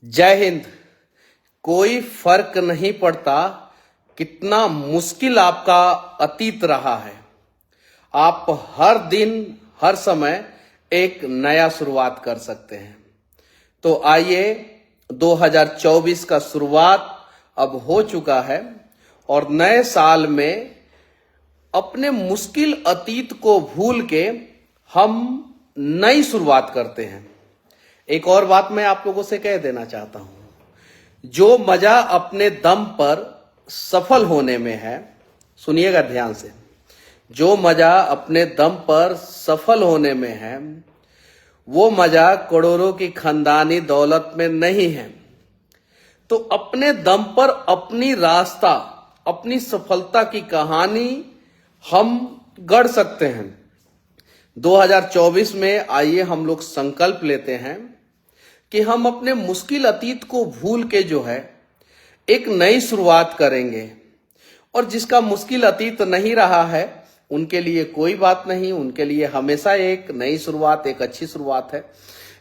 जय हिंद। कोई फर्क नहीं पड़ता कितना मुश्किल आपका अतीत रहा है। आप हर दिन हर समय एक नया शुरुआत कर सकते हैं। तो आइए 2024 का शुरुआत अब हो चुका है और नए साल में अपने मुश्किल अतीत को भूल के हम नई शुरुआत करते हैं। एक और बात मैं आप लोगों से कह देना चाहता हूं, जो मजा अपने दम पर सफल होने में है, सुनिएगा ध्यान से, जो मजा अपने दम पर सफल होने में है वो मजा करोड़ों की खानदानी दौलत में नहीं है। तो अपने दम पर अपनी रास्ता, अपनी सफलता की कहानी हम गढ़ सकते हैं। 2024 में आइए हम लोग संकल्प लेते हैं कि हम अपने मुश्किल अतीत को भूल के जो है एक नई शुरुआत करेंगे। और जिसका मुश्किल अतीत नहीं रहा है उनके लिए कोई बात नहीं, उनके लिए हमेशा एक नई शुरुआत, एक अच्छी शुरुआत है।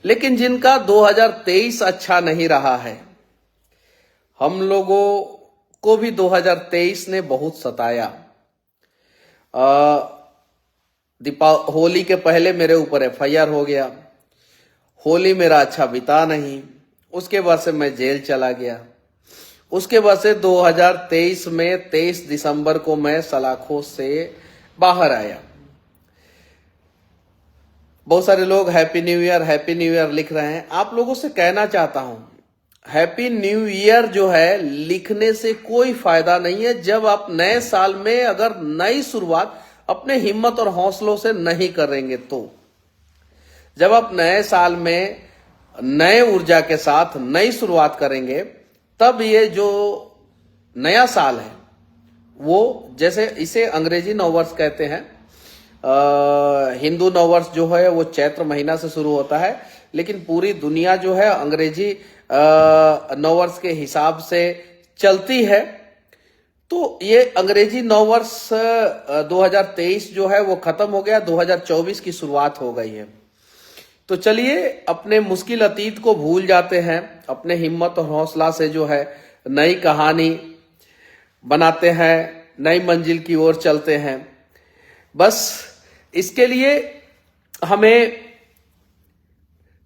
लेकिन जिनका 2023 अच्छा नहीं रहा है, हम लोगों को भी 2023 ने बहुत सताया। होली के पहले मेरे ऊपर एफआईआर हो गया, होली मेरा अच्छा बीता नहीं, उसके बाद से मैं जेल चला गया। उसके बाद से 2023 में 23 दिसंबर को मैं सलाखों से बाहर आया। बहुत सारे लोग हैप्पी न्यू ईयर लिख रहे हैं। आप लोगों से कहना चाहता हूं, हैप्पी न्यू ईयर जो है लिखने से कोई फायदा नहीं है जब आप नए साल में अगर नई शुरुआत अपने हिम्मत और हौसलों से नहीं करेंगे। तो जब आप नए साल में नए ऊर्जा के साथ नई शुरुआत करेंगे तब ये जो नया साल है वो, जैसे इसे अंग्रेजी नववर्ष कहते हैं, हिंदू नववर्ष जो है वो चैत्र महीना से शुरू होता है, लेकिन पूरी दुनिया जो है अंग्रेजी नववर्ष के हिसाब से चलती है। तो ये अंग्रेजी नववर्ष 2023 जो है वो खत्म हो गया, 2024 की शुरुआत हो गई है। तो चलिए अपने मुश्किल अतीत को भूल जाते हैं, अपने हिम्मत और हौसला से जो है नई कहानी बनाते हैं, नई मंजिल की ओर चलते हैं। बस इसके लिए हमें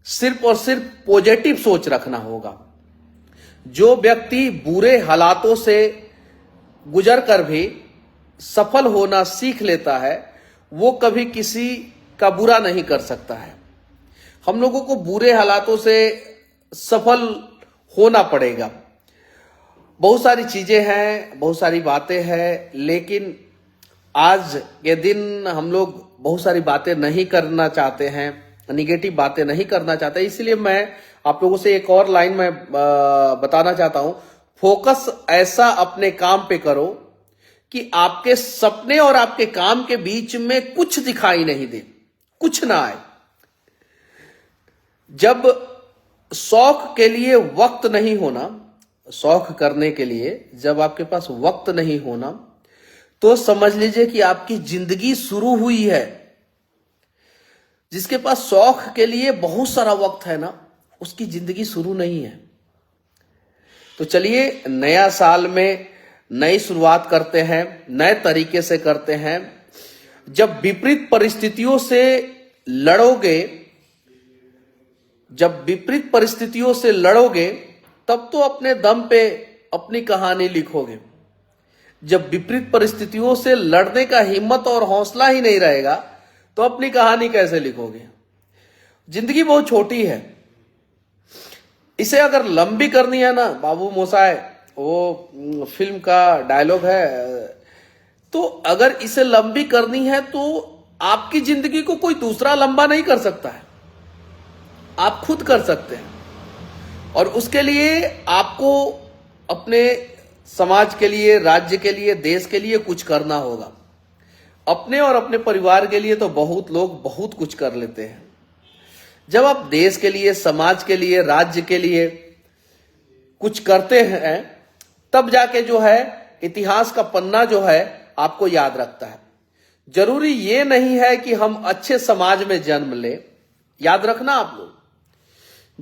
सिर्फ और सिर्फ पॉजिटिव सोच रखना होगा। जो व्यक्ति बुरे हालातों से गुजर कर भी सफल होना सीख लेता है वो कभी किसी का बुरा नहीं कर सकता है। हम लोगों को बुरे हालातों से सफल होना पड़ेगा। बहुत सारी चीजें हैं, बहुत सारी बातें हैं, लेकिन आज के दिन हम लोग बहुत सारी बातें नहीं करना चाहते हैं, निगेटिव बातें नहीं करना चाहते। इसलिए मैं आप लोगों से एक और लाइन में बताना चाहता हूं, फोकस ऐसा अपने काम पे करो कि आपके सपने और आपके काम के बीच में कुछ दिखाई नहीं दे, कुछ ना आए। जब शौक के लिए वक्त नहीं होना, शौक करने के लिए जब आपके पास वक्त नहीं होना, तो समझ लीजिए कि आपकी जिंदगी शुरू हुई है। जिसके पास शौक के लिए बहुत सारा वक्त है ना, उसकी जिंदगी शुरू नहीं है। तो चलिए नया साल में नई शुरुआत करते हैं, नए तरीके से करते हैं। जब विपरीत परिस्थितियों से लड़ोगे, जब विपरीत परिस्थितियों से लड़ोगे तब तो अपने दम पे अपनी कहानी लिखोगे। जब विपरीत परिस्थितियों से लड़ने का हिम्मत और हौसला ही नहीं रहेगा तो अपनी कहानी कैसे लिखोगे। जिंदगी बहुत छोटी है, इसे अगर लंबी करनी है ना, बाबू मोसाय वो फिल्म का डायलॉग है, तो अगर इसे लंबी करनी है तो आपकी जिंदगी को कोई दूसरा लंबा नहीं कर सकता है, आप खुद कर सकते हैं। और उसके लिए आपको अपने समाज के लिए, राज्य के लिए, देश के लिए कुछ करना होगा। अपने और अपने परिवार के लिए तो बहुत लोग बहुत कुछ कर लेते हैं। जब आप देश के लिए, समाज के लिए, राज्य के लिए कुछ करते हैं तब जाके जो है इतिहास का पन्ना जो है आपको याद रखता है। जरूरी ये नहीं है कि हम अच्छे समाज में जन्म ले, याद रखना आप लोग।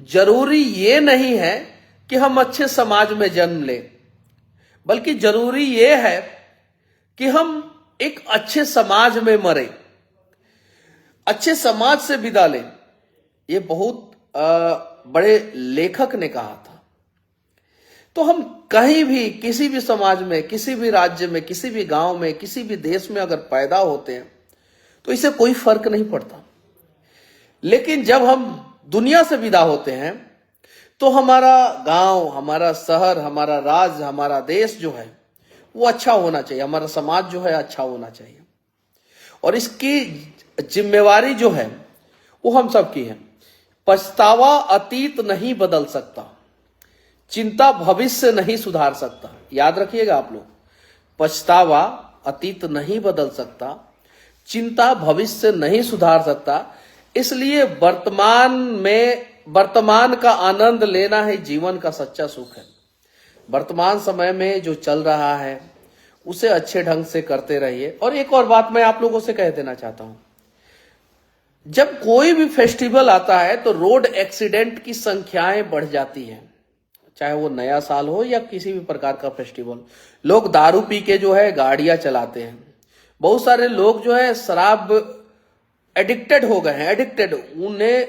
जरूरी ये नहीं है कि हम अच्छे समाज में जन्म लें, बल्कि जरूरी यह है कि हम एक अच्छे समाज में मरे, अच्छे समाज से विदा लें। ये बहुत बड़े लेखक ने कहा था। तो हम कहीं भी, किसी भी समाज में, किसी भी राज्य में, किसी भी गांव में, किसी भी देश में अगर पैदा होते हैं तो इससे कोई फर्क नहीं पड़ता। लेकिन जब हम दुनिया से विदा होते हैं तो हमारा गांव, हमारा शहर, हमारा राज्य, हमारा देश जो है वो अच्छा होना चाहिए, हमारा समाज जो है अच्छा होना चाहिए। और इसकी जिम्मेवारी जो है वो हम सबकी है। पछतावा अतीत नहीं बदल सकता, चिंता भविष्य नहीं सुधार सकता। याद रखिएगा आप लोग, पछतावा अतीत नहीं बदल सकता, चिंता भविष्य नहीं सुधार सकता। इसलिए वर्तमान का आनंद लेना ही जीवन का सच्चा सुख है। वर्तमान समय में जो चल रहा है उसे अच्छे ढंग से करते रहिए। और एक और बात मैं आप लोगों से कह देना चाहता हूं, जब कोई भी फेस्टिवल आता है तो रोड एक्सीडेंट की संख्याएं बढ़ जाती हैं, चाहे वो नया साल हो या किसी भी प्रकार का फेस्टिवल। लोग दारू पी के जो है गाड़ियां चलाते हैं। बहुत सारे लोग जो है शराब एडिक्टेड हो गए हैं, एडिक्टेड। उन्हें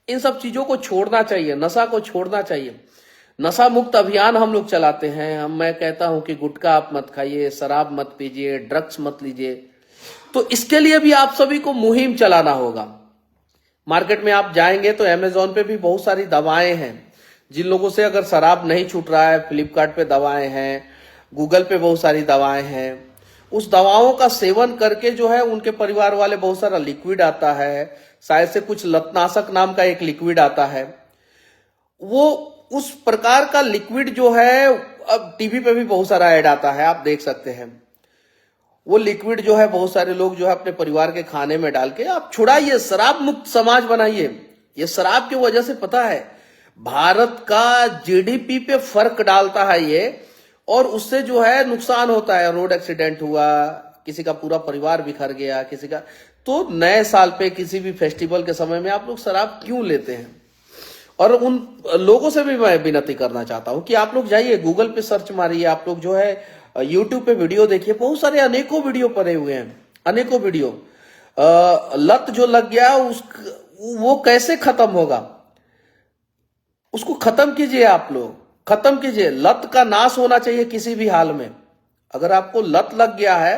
इन सब चीजों को छोड़ना चाहिए, नशा को छोड़ना चाहिए। नशा मुक्त अभियान हम लोग चलाते हैं। मैं कहता हूं कि गुटखा आप मत खाइए, शराब मत पीजिए, ड्रग्स मत लीजिए। तो इसके लिए भी आप सभी को मुहिम चलाना होगा। मार्केट में आप जाएंगे तो अमेजोन पे भी बहुत सारी दवाएं हैं। जिन लोगों से अगर शराब नहीं छूट रहा है, फ्लिपकार्ट पे दवाएं हैं, गूगल पे बहुत सारी दवाएं हैं। उस दवाओं का सेवन करके जो है उनके परिवार वाले, बहुत सारा लिक्विड आता है, शायद से कुछ लतनाशक नाम का एक लिक्विड आता है, वो उस प्रकार का लिक्विड जो है, अब टीवी पे भी बहुत सारा ऐड आता है, आप देख सकते हैं। वो लिक्विड जो है बहुत सारे लोग जो है अपने परिवार के खाने में डाल के आप छुड़ाइए, शराब मुक्त समाज बनाइए। ये शराब की वजह से पता है भारत का जीडीपी पे फर्क डालता है ये, और उससे जो है नुकसान होता है। रोड एक्सीडेंट हुआ, किसी का पूरा परिवार बिखर गया, किसी का। तो नए साल पे, किसी भी फेस्टिवल के समय में आप लोग शराब क्यों लेते हैं? और उन लोगों से भी मैं विनती करना चाहता हूं कि आप लोग जाइए, गूगल पे सर्च मारिए, आप लोग जो है यूट्यूब पे वीडियो देखिए। बहुत सारे अनेकों वीडियो पड़े हुए हैं, अनेकों वीडियो। लत जो लग गया वो कैसे खत्म होगा, उसको खत्म कीजिए। आप लोग खत्म कीजिए। लत का नाश होना चाहिए किसी भी हाल में। अगर आपको लत लग गया है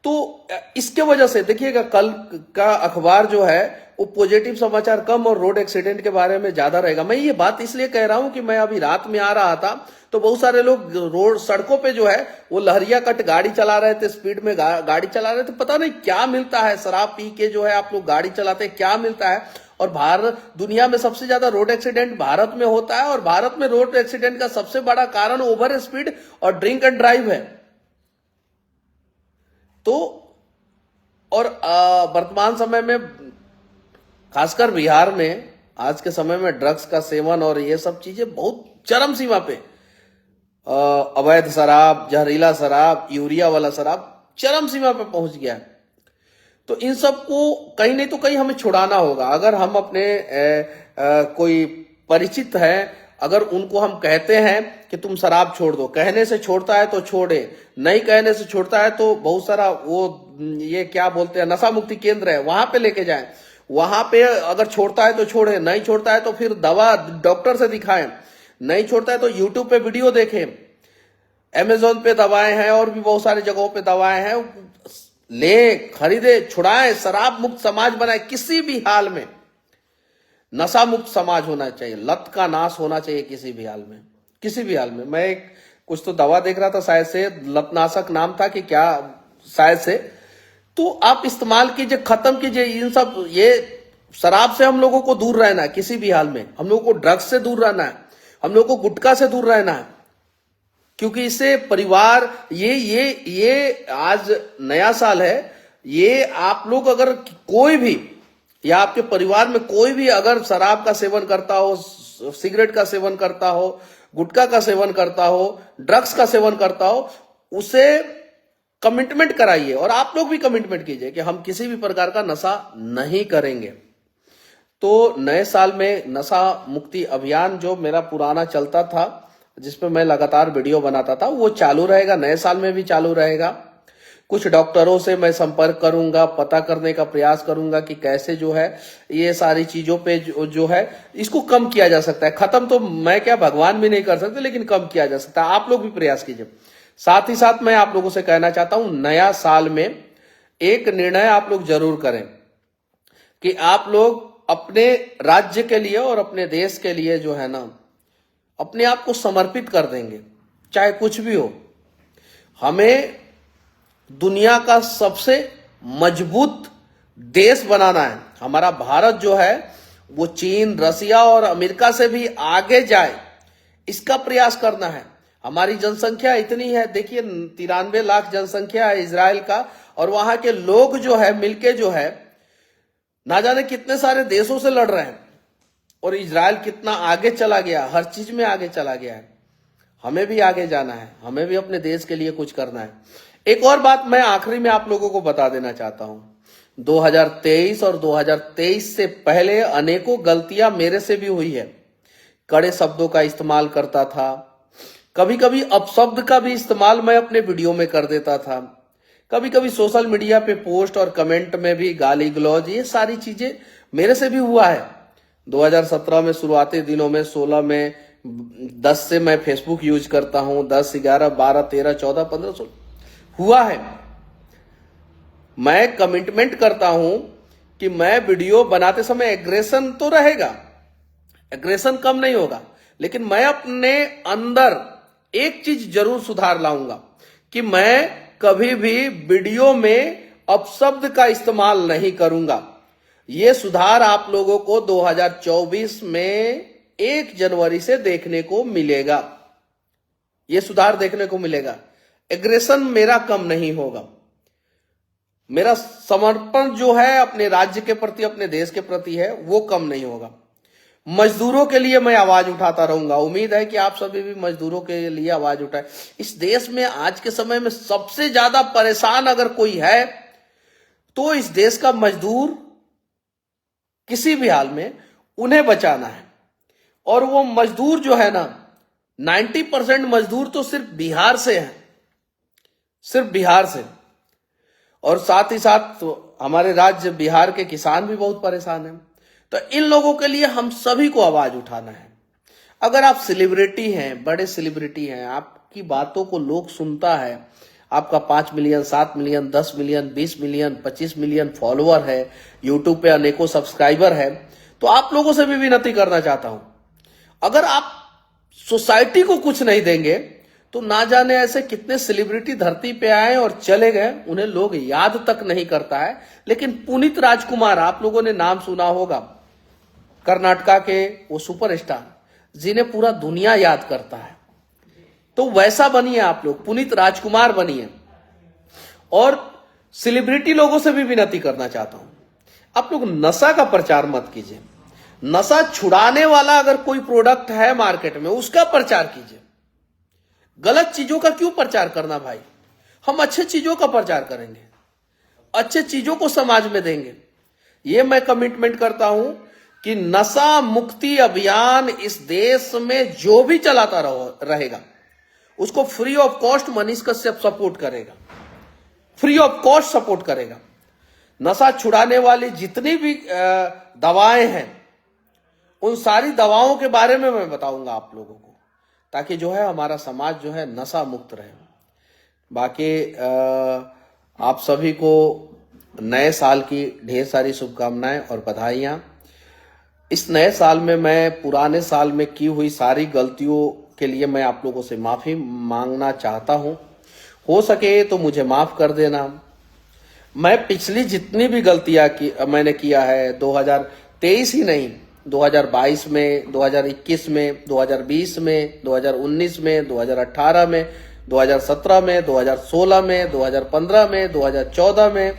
तो इसके वजह से देखिएगा, कल का अखबार जो है वो पॉजिटिव समाचार कम और रोड एक्सीडेंट के बारे में ज्यादा रहेगा। मैं ये बात इसलिए कह रहा हूं कि मैं अभी रात में आ रहा था तो बहुत सारे लोग रोड, सड़कों पे जो है वो लहरिया कट गाड़ी चला रहे थे, स्पीड में गाड़ी चला रहे थे। पता नहीं क्या मिलता है, शराब पी के जो है आप लोग गाड़ी चलाते हैं, क्या मिलता है। और भारत, दुनिया में सबसे ज्यादा रोड एक्सीडेंट भारत में होता है, और भारत में रोड एक्सीडेंट का सबसे बड़ा कारण ओवर स्पीड और ड्रिंक एंड ड्राइव है। तो और वर्तमान समय में, खासकर बिहार में आज के समय में ड्रग्स का सेवन और ये सब चीजें बहुत चरम सीमा पे, अवैध शराब, जहरीला शराब, यूरिया वाला शराब चरम सीमा पे पहुंच गया है। तो इन सब को कहीं नहीं तो कहीं हमें छुड़ाना होगा। अगर हम अपने कोई परिचित है, अगर उनको हम कहते हैं कि तुम शराब छोड़ दो, कहने से छोड़ता है तो छोड़े, नहीं कहने से छोड़ता है तो बहुत सारा वो ये क्या बोलते हैं, नशा मुक्ति केंद्र है, वहां पे लेके जाएं। वहां पे अगर छोड़ता है तो छोड़े, नहीं छोड़ता है तो फिर दवा डॉक्टर से दिखाएं, नहीं छोड़ता है तो यूट्यूब पे वीडियो देखें। अमेजोन पे दवाएं हैं और भी बहुत सारी जगहों पे दवाएं हैं, ले, खरीदे, छुड़ाएं। शराब मुक्त समाज बनाए। किसी भी हाल में नशा मुक्त समाज होना चाहिए, लत का नाश होना चाहिए किसी भी हाल में, किसी भी हाल में। मैं एक कुछ तो दवा देख रहा था, शायद से लतनाशक नाम था कि क्या, शायद से। तो आप इस्तेमाल कीजिए, खत्म कीजिए इन सब। ये शराब से हम लोगों को दूर रहना है किसी भी हाल में, हम लोगों को ड्रग्स से दूर रहना है, हम लोगों को गुटखा से दूर रहना है, क्योंकि इससे परिवार, ये आज नया साल है, ये आप लोग अगर कोई भी या आपके परिवार में कोई भी अगर शराब का सेवन करता हो, सिगरेट का सेवन करता हो, गुटखा का सेवन करता हो, ड्रग्स का सेवन करता हो, उसे कमिटमेंट कराइए। और आप लोग भी कमिटमेंट कीजिए कि हम किसी भी प्रकार का नशा नहीं करेंगे। तो नए साल में नशा मुक्ति अभियान जो मेरा पुराना चलता था, जिसपे मैं लगातार वीडियो बनाता था, वो चालू रहेगा, नए साल में भी चालू रहेगा। कुछ डॉक्टरों से मैं संपर्क करूंगा, पता करने का प्रयास करूंगा कि कैसे जो है ये सारी चीजों पे जो है इसको कम किया जा सकता है। खत्म तो मैं क्या, भगवान भी नहीं कर सकते, लेकिन कम किया जा सकता है। आप लोग भी प्रयास कीजिए। साथ ही साथ मैं आप लोगों से कहना चाहता हूं, नया साल में एक निर्णय आप लोग जरूर करें कि आप लोग अपने राज्य के लिए और अपने देश के लिए जो है ना, अपने आप को समर्पित कर देंगे, चाहे कुछ भी हो। हमें दुनिया का सबसे मजबूत देश बनाना है। हमारा भारत जो है वो चीन, रसिया और अमेरिका से भी आगे जाए, इसका प्रयास करना है। हमारी जनसंख्या इतनी है, देखिए 93 लाख जनसंख्या है इजराइल का, और वहां के लोग जो है मिलके जो है ना जाने कितने सारे देशों से लड़ रहे हैं, और इजराइल कितना आगे चला गया, हर चीज में आगे चला गया है। हमें भी आगे जाना है, हमें भी अपने देश के लिए कुछ करना है। एक और बात मैं आखिरी में आप लोगों को बता देना चाहता हूं, 2023 और 2023 से पहले अनेकों गलतियां मेरे से भी हुई है। कड़े शब्दों का इस्तेमाल करता था, कभी कभी अपशब्द का भी इस्तेमाल मैं अपने वीडियो में कर देता था, कभी कभी सोशल मीडिया पे पोस्ट और कमेंट में भी गाली गलौज, ये सारी चीजें मेरे से भी हुआ है। 2017 में शुरुआती दिनों में, 16 में, 10 से मैं फेसबुक यूज करता हूं, 10, 11, 12, 13, 14, 15, 16 हुआ है। मैं कमिटमेंट करता हूं कि मैं वीडियो बनाते समय एग्रेशन तो रहेगा, एग्रेशन कम नहीं होगा, लेकिन मैं अपने अंदर एक चीज जरूर सुधार लाऊंगा कि मैं कभी भी वीडियो में अपशब्द का इस्तेमाल नहीं करूंगा। यह सुधार आप लोगों को 2024 में 1 जनवरी से देखने को मिलेगा। यह सुधार देखने को मिलेगा। एग्रेशन मेरा कम नहीं होगा। मेरा समर्पण जो है अपने राज्य के प्रति, अपने देश के प्रति है, वो कम नहीं होगा। मजदूरों के लिए मैं आवाज उठाता रहूंगा। उम्मीद है कि आप सभी भी मजदूरों के लिए आवाज उठाए। इस देश में आज के समय में सबसे ज्यादा परेशान अगर कोई है तो इस देश का मजदूर। किसी भी हाल में उन्हें बचाना है। और वो मजदूर जो है ना, 90% मजदूर तो सिर्फ बिहार से हैं, सिर्फ बिहार से। और साथ ही साथ हमारे राज्य बिहार के किसान भी बहुत परेशान हैं। तो इन लोगों के लिए हम सभी को आवाज उठाना है। अगर आप सेलिब्रिटी हैं, बड़े सेलिब्रिटी हैं, आपकी बातों को लोग सुनता है, आपका 5 million, 7 million, 10 million, 20 million, 25 million follower है, यूट्यूब पे अनेकों सब्सक्राइबर है, तो आप लोगों से भी विनती करना चाहता हूं, अगर आप सोसाइटी को कुछ नहीं देंगे तो ना जाने ऐसे कितने सेलिब्रिटी धरती पे आए और चले गए, उन्हें लोग याद तक नहीं करता है। लेकिन पुनीत राजकुमार, आप लोगों ने नाम सुना होगा, कर्नाटका के वो सुपरस्टार जिन्हें पूरा दुनिया याद करता है, तो वैसा बनिए आप लोग, पुनीत राजकुमार बनिए। और सेलिब्रिटी लोगों से भी विनती करना चाहता हूं, आप लोग नशा का प्रचार मत कीजिए। नशा छुड़ाने वाला अगर कोई प्रोडक्ट है मार्केट में, उसका प्रचार कीजिए। गलत चीजों का क्यों प्रचार करना भाई? हम अच्छे चीजों का प्रचार करेंगे, अच्छे चीजों को समाज में देंगे। ये मैं कमिटमेंट करता हूं कि नशा मुक्ति अभियान इस देश में जो भी चलाता रहेगा उसको free of cost Manish Kashyap support करेगा, फ्री ऑफ कॉस्ट सपोर्ट करेगा। नशा छुड़ाने वाली जितनी भी दवाएं हैं, उन सारी दवाओं के बारे में मैं बताऊंगा आप लोगों को, ताकि जो है हमारा समाज जो है नशा मुक्त रहे। बाकी आप सभी को नए साल की ढेर सारी शुभकामनाएं और बधाइयां। इस नए साल में मैं पुराने साल में की हुई सारी गलतियों के लिए मैं आप लोगों से माफी मांगना चाहता हूं। हो सके तो मुझे माफ कर देना। मैं पिछली जितनी भी गलतियां मैंने किया है, 2023 ही नहीं, 2022 में, 2021 में, 2020 में, 2019 में, 2018 में, 2017 में, 2016 में, 2015 में, 2014 में,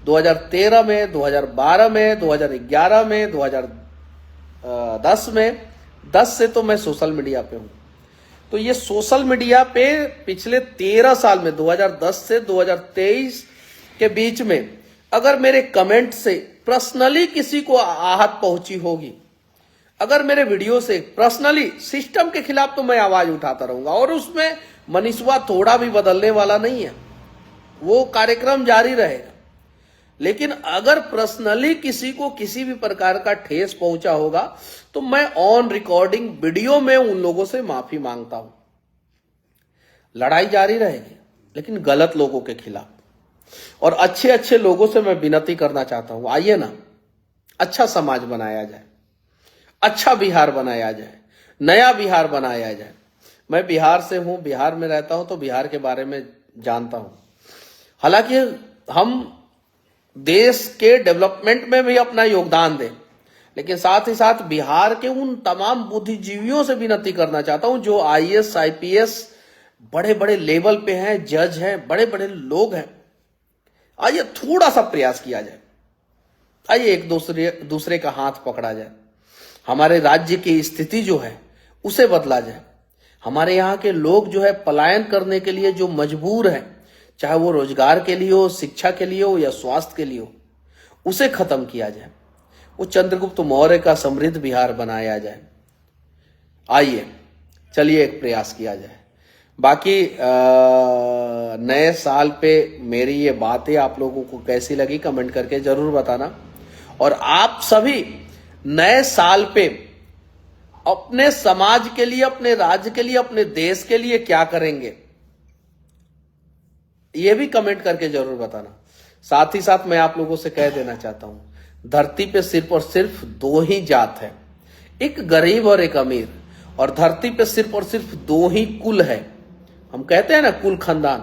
2013 में, 2012 में, 2011 में, 2010 में, 10 से तो मैं सोशल मीडिया पे हूं। तो ये सोशल मीडिया पे पिछले 13 साल में, 2010 से 2023 के बीच में अगर मेरे कमेंट से पर्सनली किसी को आहत पहुंची होगी, अगर मेरे वीडियो से पर्सनली सिस्टम के खिलाफ, तो मैं आवाज उठाता रहूंगा और उसमें मनीषवा थोड़ा भी बदलने वाला नहीं है, वो कार्यक्रम जारी रहेगा। लेकिन अगर पर्सनली किसी को किसी भी प्रकार का ठेस पहुंचा होगा तो मैं ऑन रिकॉर्डिंग वीडियो में उन लोगों से माफी मांगता हूं। लड़ाई जारी रहेगी लेकिन गलत लोगों के खिलाफ, और अच्छे अच्छे लोगों से मैं विनती करना चाहता हूं, आइए ना, अच्छा समाज बनाया जाए, अच्छा बिहार बनाया जाए, नया बिहार बनाया जाए। मैं बिहार से हूं, बिहार में रहता हूं, तो बिहार के बारे में जानता हूं। हालांकि हम देश के डेवलपमेंट में भी अपना योगदान दें, लेकिन साथ ही साथ बिहार के उन तमाम बुद्धिजीवियों से विनती करना चाहता हूं जो आईएएस आईपीएस बड़े बड़े लेवल पे हैं, जज हैं, बड़े बड़े लोग हैं। आइए थोड़ा सा प्रयास किया जाए, आइए एक दूसरे का हाथ पकड़ा जाए, हमारे राज्य की स्थिति जो है उसे बदला जाए। हमारे यहाँ के लोग जो है पलायन करने के लिए जो मजबूर है, चाहे वो रोजगार के लिए हो, शिक्षा के लिए हो या स्वास्थ्य के लिए हो, उसे खत्म किया जाए। वो चंद्रगुप्त मौर्य का समृद्ध बिहार बनाया जाए। आइए चलिए एक प्रयास किया जाए। बाकी नए साल पे मेरी ये बातें आप लोगों को कैसी लगी कमेंट करके जरूर बताना। और आप सभी नए साल पे अपने समाज के लिए, अपने राज्य के लिए, अपने देश के लिए क्या करेंगे, ये भी कमेंट करके जरूर बताना। साथ ही साथ मैं आप लोगों से कह देना चाहता हूं, धरती पे सिर्फ और सिर्फ दो ही जात है, एक गरीब और एक अमीर। और धरती पे सिर्फ और सिर्फ दो ही कुल है। हम कहते हैं ना कुल खानदान,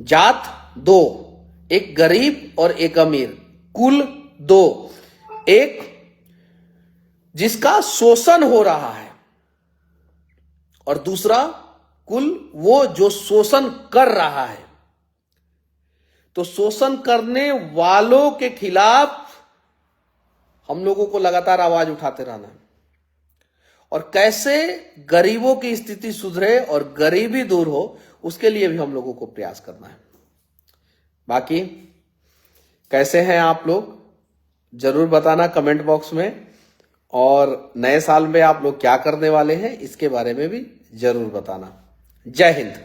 जात दो, एक गरीब और एक अमीर, कुल दो। एक जिसका शोषण हो रहा है और दूसरा कुल वो जो शोषण कर रहा है। तो शोषण करने वालों के खिलाफ हम लोगों को लगातार आवाज उठाते रहना है, और कैसे गरीबों की स्थिति सुधरे और गरीबी दूर हो, उसके लिए भी हम लोगों को प्रयास करना है। बाकी कैसे हैं आप लोग जरूर बताना कमेंट बॉक्स में, और नए साल में आप लोग क्या करने वाले हैं इसके बारे में भी जरूर बताना। जय हिंद।